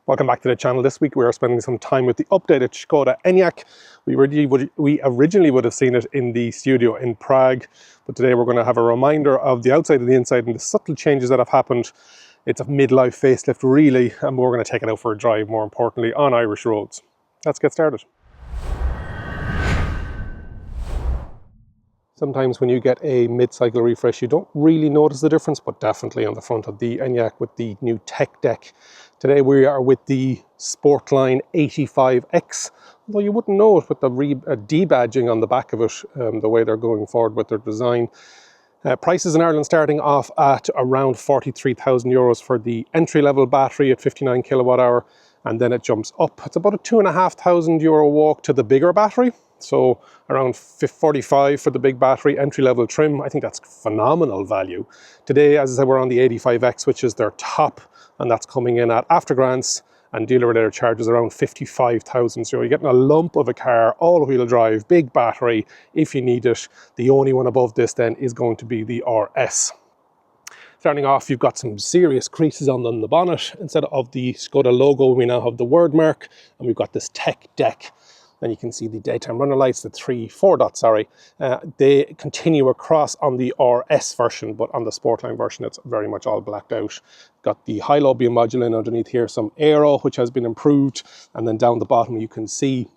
Welcome back to the channel. This week we are spending some time with the updated Skoda Enyaq. We originally would have seen it in the studio in Prague, but today we're going to have a reminder of the outside and the inside and the subtle changes that have happened. It's a midlife facelift really, and we're going to take it out for a drive, more importantly, on Irish roads. Let's get started. Sometimes when you get a mid-cycle refresh, you don't really notice the difference, but definitely on the front of the Enyaq with the new tech deck. Today we are with the Sportline 85X, although you wouldn't know it with the debadging on the back of it, the way they're going forward with their design. Prices in Ireland starting off at around 43,000 euros for the entry-level battery at 59 kilowatt hour, and then it jumps up. It's about a €2,500 walk to the bigger battery. So around 45 for the big battery, entry-level trim. I think that's phenomenal value. Today, as I said, we're on the 85X, which is their top, and that's coming in at, after grants and dealer-related charges, around 55,000. So you're getting a lump of a car, all-wheel drive, big battery, if you need it. The only one above this then is going to be the RS. Starting off, you've got some serious creases on the bonnet. Instead of the Skoda logo, we now have the word mark, and we've got this tech deck. Then you can see the daytime runner lights, the four dots, sorry. They continue across on the RS version, but on the Sportline version, it's very much all blacked out. Got the high-low beam module in underneath here, some aero, which has been improved. And then down the bottom, you can see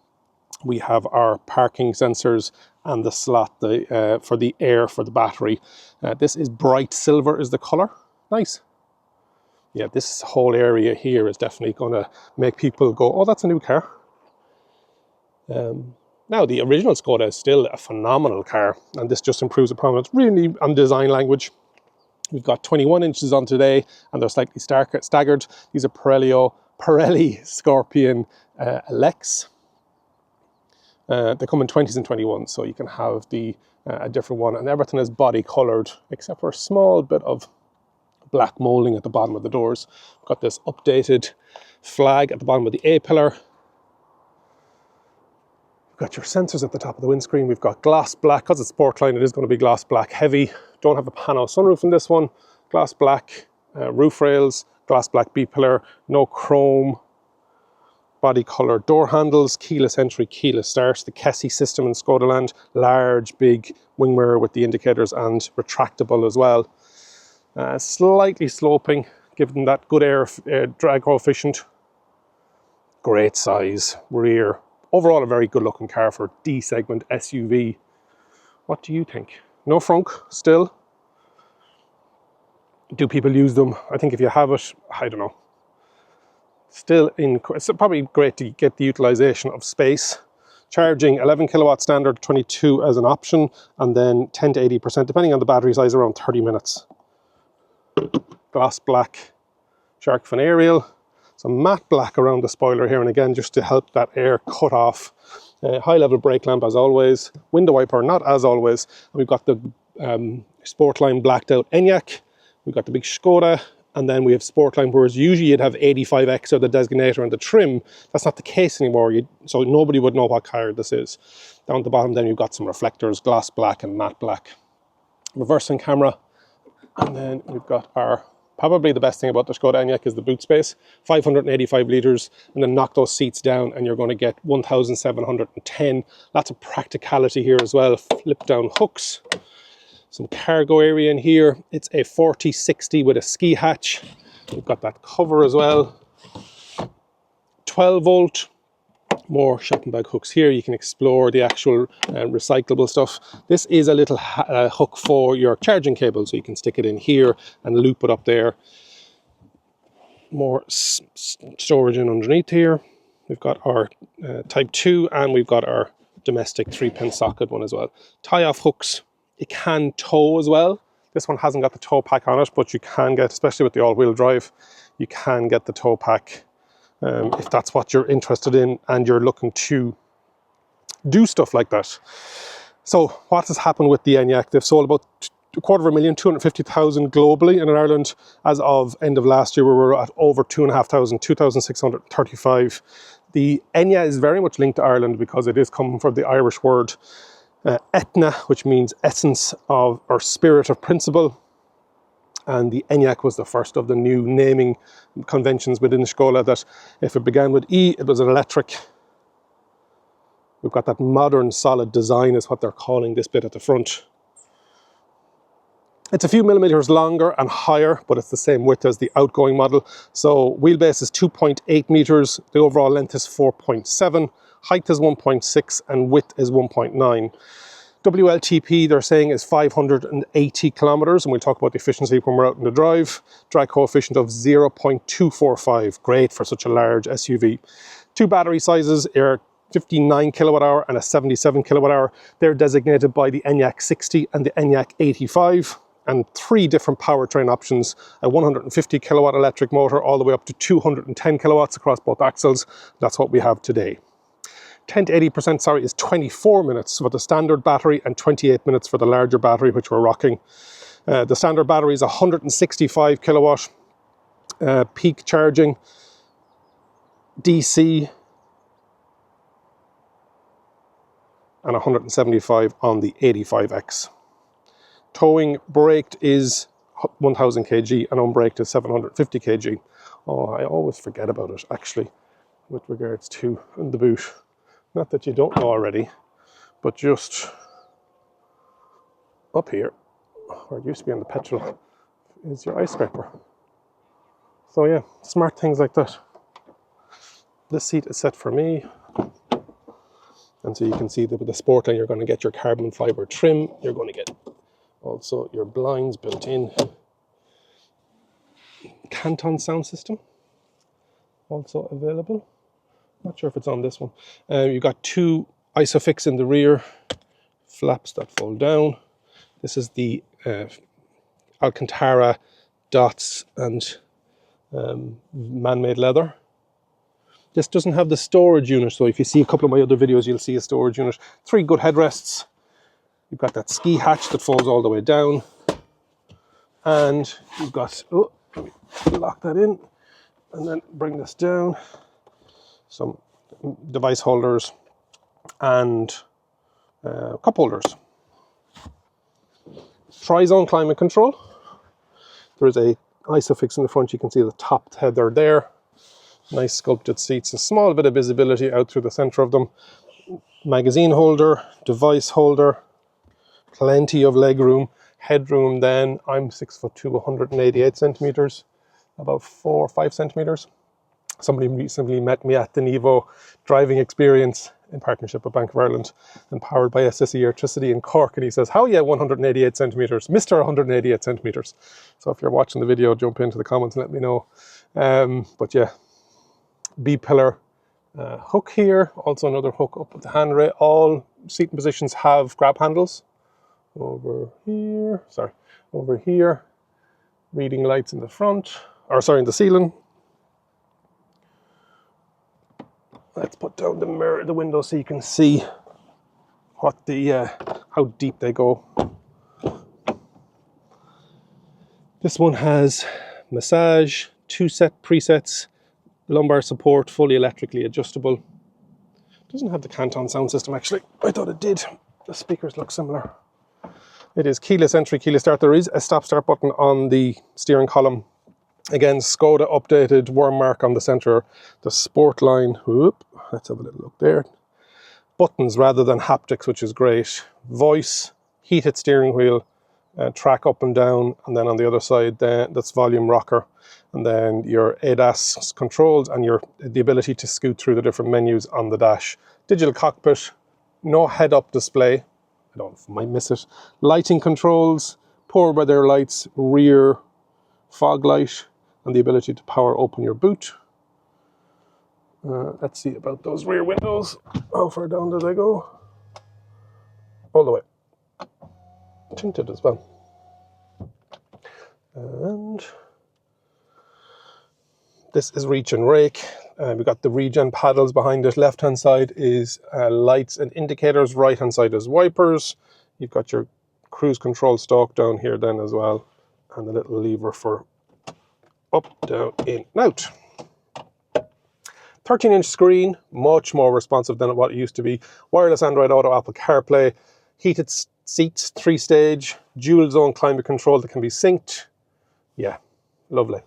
we have our parking sensors and the slot for the air for the battery. This is bright silver is the color. Nice. Yeah, this whole area here is definitely going to make people go, oh, that's a new car. Now, the original Skoda is still a phenomenal car, and this just improves upon it really on design language. We've got 21 inches on today, and they're slightly staggered. These are Pirelli Scorpion Lex. They come in 20s and 21s, so you can have a different one, and everything is body coloured, except for a small bit of black moulding at the bottom of the doors. We've got this updated flag at the bottom of the A-pillar. Got your sensors at the top of the windscreen. We've got gloss black, because it's Sportline, it is going to be gloss black heavy. Don't have a pano sunroof in this one. Gloss black roof rails, gloss black B-pillar, no chrome. Body colour door handles, keyless entry, keyless start. The Kessie system in Skodaland, large, big wing mirror with the indicators and retractable as well. Slightly sloping, giving that good air drag coefficient. Great size, rear. Overall, a very good looking car for D-segment SUV. What do you think? No frunk still. Do people use them? I think if you have it, I don't know. Still it's probably great to get the utilization of space. Charging 11 kilowatt standard, 22 as an option, and then 10 to 80%, depending on the battery size, around 30 minutes. Gloss black shark fin aerial. Some matte black around the spoiler here, and again, just to help that air cut off. High level brake lamp as always. Window wiper, not as always. And we've got the Sportline blacked out Enyaq. We've got the big Skoda. And then we have Sportline, whereas usually you'd have 85X or the designator and the trim. That's not the case anymore, so nobody would know what car this is. Down at the bottom then you've got some reflectors, gloss black and matte black. Reversing camera. And then we've got our, probably the best thing about the Skoda Enyaq is the boot space. 585 litres, and then knock those seats down and you're going to get 1,710. Lots of practicality here as well. Flip down hooks. Some cargo area in here. It's a 40/60 with a ski hatch. We've got that cover as well. 12 volt. More shopping bag hooks here. You can explore the actual recyclable stuff. This is a little hook for your charging cable, so you can stick it in here and loop it up there. More storage in underneath here. We've got our Type 2, and we've got our domestic 3-pin socket one as well. Tie-off hooks. It can tow as well. This one hasn't got the tow pack on it, but you can get, especially with the all-wheel drive, you can get the tow pack if that's what you're interested in and you're looking to do stuff like that. So what has happened with the Enyaq? They've sold about 250,000, 250,000 globally, and in Ireland, as of end of last year, we were at over 2,500, 2,635. The Enyaq is very much linked to Ireland because it is coming from the Irish word Etna, which means essence of or spirit of principle. And the Enyaq was the first of the new naming conventions within Skoda, that if it began with E, it was an electric. We've got that modern solid design is what they're calling this bit at the front. It's a few millimeters longer and higher, but it's the same width as the outgoing model. So wheelbase is 2.8 meters, the overall length is 4.7, height is 1.6, and width is 1.9. WLTP, they're saying, is 580 kilometers, and we'll talk about the efficiency when we're out in the drive. Drag coefficient of 0.245, great for such a large SUV. Two battery sizes are 59 kilowatt hour and a 77 kilowatt hour. They're designated by the Enyaq 60 and the Enyaq 85, and three different powertrain options: a 150 kilowatt electric motor all the way up to 210 kilowatts across both axles. That's what we have today. 10 to 80% is 24 minutes for the standard battery and 28 minutes for the larger battery, which we're rocking. The standard battery is 165 kilowatt peak charging, DC, and 175 on the 85X. Towing braked is 1000 kg and unbraked is 750 kg. Oh, I always forget about it actually with regards to the boot. Not that you don't know already, but just up here, where it used to be on the petrol, is your ice scraper. So yeah, smart things like that. This seat is set for me. And so you can see that with the Sportline, you're going to get your carbon fiber trim. You're going to get also your blinds built in. Canton sound system also available. Not sure if it's on this one. You've got two Isofix in the rear, flaps that fold down. This is the Alcantara dots and man-made leather. This doesn't have the storage unit, so if you see a couple of my other videos, you'll see a storage unit. Three good headrests. You've got that ski hatch that folds all the way down. And you've got, oh, let me lock that in and then bring this down. Some device holders and cup holders. Tri-zone climate control. There is a Isofix in the front. You can see the top header there. Nice sculpted seats, a small bit of visibility out through the center of them. Magazine holder, device holder, plenty of legroom. Headroom then, I'm 6'2", 188 centimeters, about 4 or 5 centimeters. Somebody recently met me at the Nevo driving experience in partnership with Bank of Ireland and powered by SSE Electricity in Cork. And he says, how yeah, 188 centimeters, Mr. 188 centimeters. So if you're watching the video, jump into the comments and let me know. But yeah, B-pillar hook here. Also another hook up at the handrail. All seating positions have grab handles. Over here. Reading lights in the front, in the ceiling. Let's put down the mirror, the window, so you can see what the how deep they go. This one has massage, 2 set presets, lumbar support, fully electrically adjustable. Doesn't have the Canton sound system actually. I thought it did. The speakers look similar. It is keyless entry, keyless start. There is a stop-start button on the steering column. Again, Skoda updated worm mark on the center. The Sportline, whoop, let's have a little look there. Buttons rather than haptics, which is great. Voice, heated steering wheel, track up and down, and then on the other side, that's volume rocker, and then your ADAS controls and the ability to scoot through the different menus on the dash. Digital cockpit, no head-up display. I don't know if I might miss it. Lighting controls, power by their lights, rear fog light, and the ability to power open your boot. Let's see about those rear windows. How far down do they go? All the way. Tinted as well. And this is reach and rake. We've got the regen paddles behind it. Left hand side is lights and indicators. Right hand side is wipers. You've got your cruise control stalk down here then as well, and the little lever for up, down, in, and out. 13-inch screen, much more responsive than what it used to be. Wireless Android Auto, Apple CarPlay, heated seats, 3-stage, dual zone climate control that can be synced. Yeah, lovely.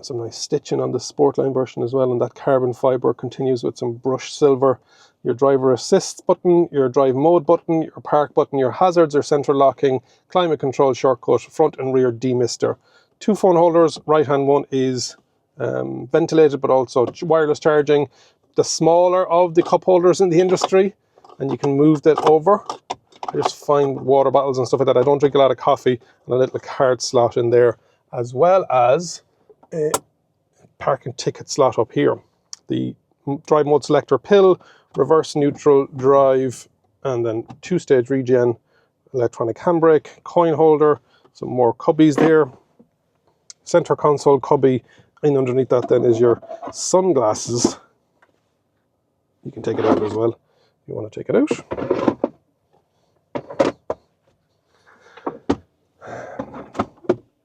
Some nice stitching on the Sportline version as well, and that carbon fibre continues with some brushed silver. Your driver assist button, your drive mode button, your park button, your hazards or central locking, climate control shortcut, front and rear demister. 2 phone holders, right hand one is ventilated but also wireless charging. The smaller of the cup holders in the industry, and you can move that over. I just find water bottles and stuff like that. I don't drink a lot of coffee, and a little card slot in there, as well as a parking ticket slot up here. The drive mode selector pill, reverse neutral drive, and then 2-stage regen, electronic handbrake, coin holder, some more cubbies there, center console cubby, and underneath that then is your sunglasses. You can take it out as well if you want to take it out.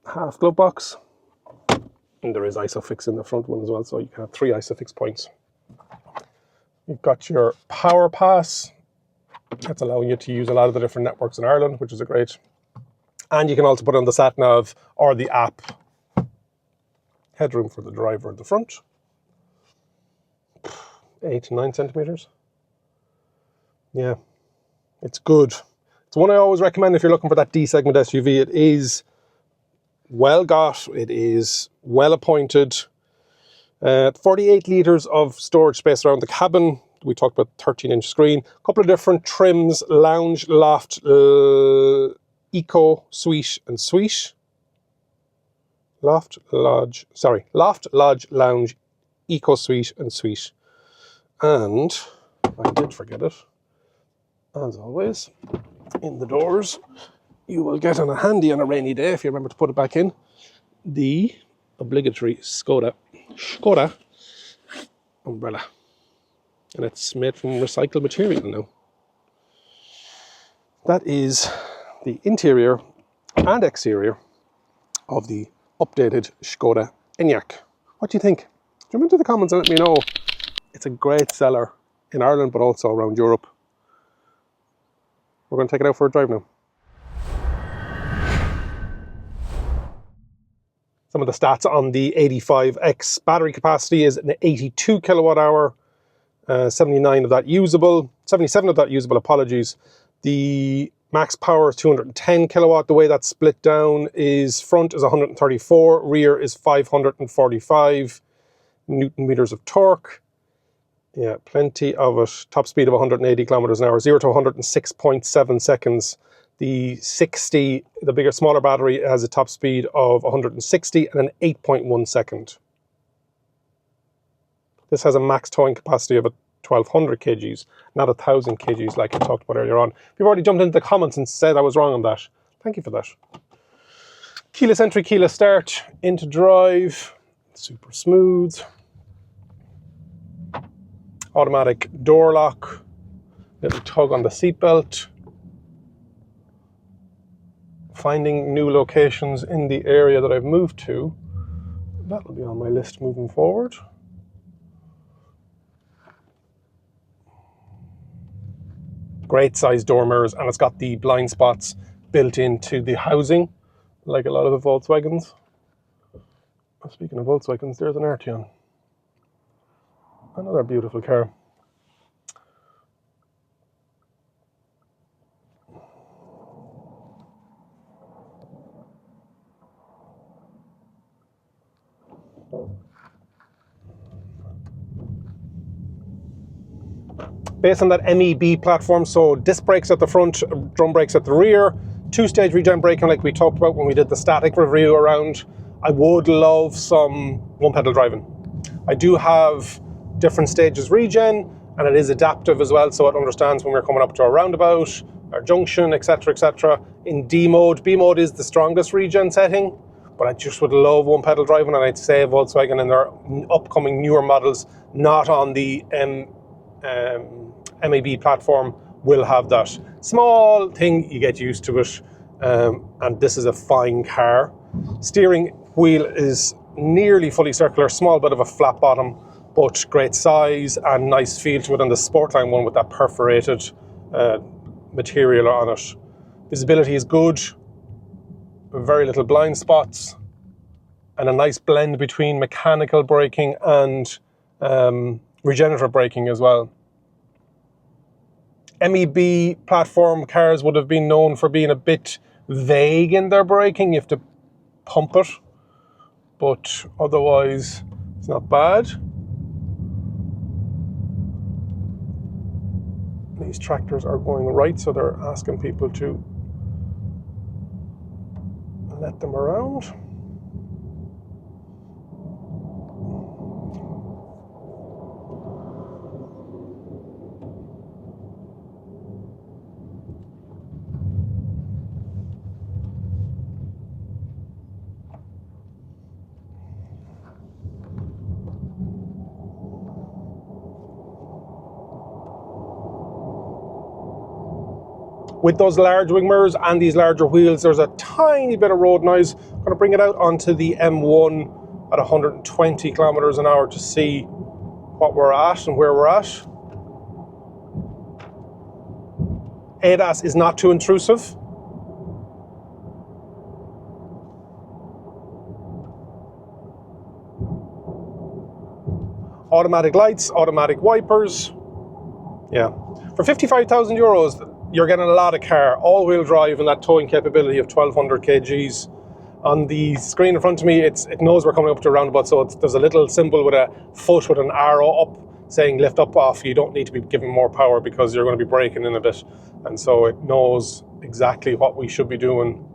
Half glove box, and there is ISOFIX in the front one as well, so you can have 3 ISOFIX points. You've got your power pass. That's allowing you to use a lot of the different networks in Ireland, which is a great. And you can also put on the sat nav or the app. Headroom for the driver at the front. 8 to 9 centimeters. Yeah, it's good. It's one I always recommend if you're looking for that D segment SUV. It is well got, it is well appointed. 48 litres of storage space around the cabin. We talked about 13-inch screen. A couple of different trims: lounge, loft, eco, suite, and suite. Loft, lodge, lounge, eco, suite, and suite. And I did forget it. As always, in the doors, you will get on a handy on a rainy day, if you remember to put it back in, the obligatory Skoda umbrella. And it's made from recycled material now. That is the interior and exterior of the updated Skoda Enyaq. What do you think? Jump into the comments and let me know. It's a great seller in Ireland, but also around Europe. We're going to take it out for a drive now. Some of the stats on the 85X battery capacity is an 82 kilowatt hour, 77 of that usable, apologies. The max power is 210 kilowatt. The way that's split down is front is 134, rear is 545 Newton meters of torque. Yeah, plenty of it. Top speed of 180 kilometers an hour, 0 to 106.7 seconds. The smaller battery has a top speed of 160 and an 8.1 second. This has a max towing capacity of 1,200 kgs, not 1,000 kgs like I talked about earlier on. If you've already jumped into the comments and said I was wrong on that, thank you for that. Keyless entry, keyless start, into drive, super smooth. Automatic door lock, little tug on the seatbelt. Finding new locations in the area that I've moved to. That'll be on my list moving forward. Great size door mirrors, and it's got the blind spots built into the housing, like a lot of the Volkswagens. Speaking of Volkswagens, there's an Arteon. Another beautiful car. Based on that MEB platform, so disc brakes at the front, drum brakes at the rear, 2-stage regen braking like we talked about when we did the static review around. I would love some one-pedal driving. I do have different stages regen, and it is adaptive as well, so it understands when we're coming up to a roundabout, our junction, etc, etc. In D mode, B mode is the strongest regen setting, but I just would love one-pedal driving, and I'd say Volkswagen in their upcoming newer models, not on the MEB platform, will have that. Small thing, you get used to it, and this is a fine car. Steering wheel is nearly fully circular, small bit of a flat bottom, but great size and nice feel to it on the Sportline one with that perforated material on it. Visibility is good. very little blind spots, and a nice blend between mechanical braking and regenerative braking as well. MEB platform cars would have been known for being a bit vague in their braking. You have to pump it, but otherwise it's not bad. These tractors are going right, so they're asking people to let them around. With those large wing mirrors and these larger wheels, there's a tiny bit of road noise. I'm going to bring it out onto the M1 at 120 kilometers an hour to see what we're at and where we're at. ADAS is not too intrusive. Automatic lights, automatic wipers. Yeah. For 55,000 euros, you're getting a lot of car, all-wheel drive, and that towing capability of 1,200 kgs. On the screen in front of me, it knows we're coming up to a roundabout, so there's a little symbol with a foot with an arrow up saying lift up, off. You don't need to be giving more power because you're going to be braking in a bit. And so it knows exactly what we should be doing.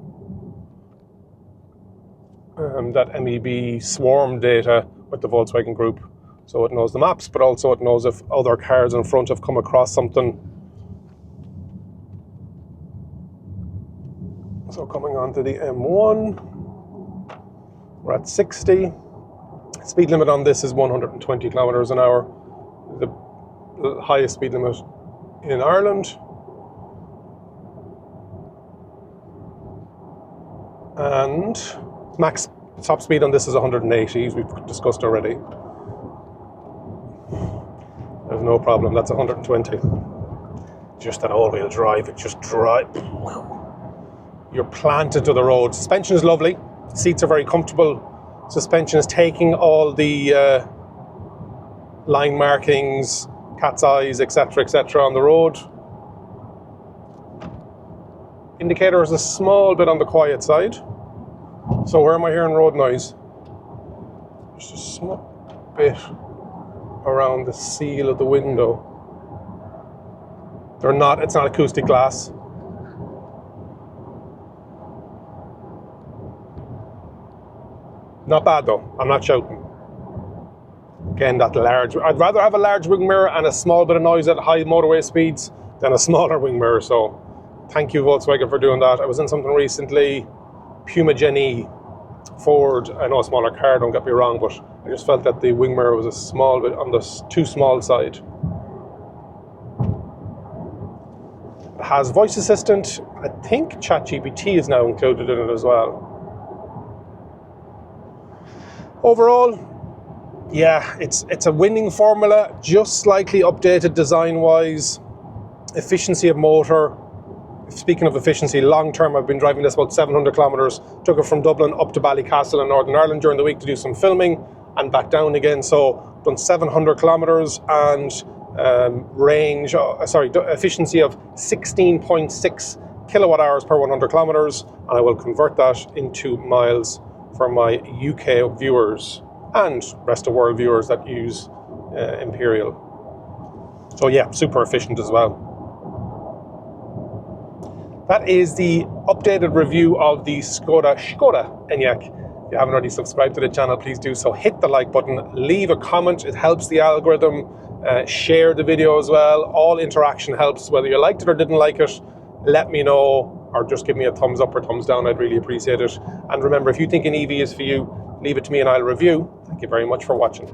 That MEB swarm data with the Volkswagen Group. So it knows the maps, but also it knows if other cars in front have come across something. So coming on to the M1, we're at 60. Speed limit on this is 120 kilometers an hour, the highest speed limit in Ireland. And max top speed on this is 180, as we've discussed already. There's no problem, that's 120. Just that all-wheel drive, it just drives. You're planted to the road. Suspension is lovely. Seats are very comfortable. Suspension is taking all the line markings, cat's eyes, etc., on the road. Indicator is a small bit on the quiet side. So where am I hearing road noise? Just a small bit around the seal of the window. It's not acoustic glass. Not bad though, I'm not shouting. Again, that large, I'd rather have a large wing mirror and a small bit of noise at high motorway speeds than a smaller wing mirror, so thank you Volkswagen for doing that. I was in something recently, Puma Gen-E, Ford, I know a smaller car, don't get me wrong, but I just felt that the wing mirror was a small bit on the too small side. It has voice assistant, I think ChatGPT is now included in it as well. Overall, yeah, it's a winning formula, just slightly updated design-wise. Efficiency of motor. Speaking of efficiency, long term, I've been driving this about 700 kilometers. Took it from Dublin up to Ballycastle in Northern Ireland during the week to do some filming and back down again. So done 700 kilometers and efficiency of 16.6 kilowatt hours per 100 kilometers. And I will convert that into miles for my UK viewers and rest of world viewers that use Imperial. So yeah, super efficient as well. That is the updated review of the Skoda Enyaq. If you haven't already subscribed to the channel, please do so. Hit the like button, leave a comment, it helps the algorithm. Share the video as well. All interaction helps, whether you liked it or didn't like it. Let me know, or just give me a thumbs up or thumbs down, I'd really appreciate it. And remember, if you think an EV is for you, leave it to me and I'll review. Thank you very much for watching.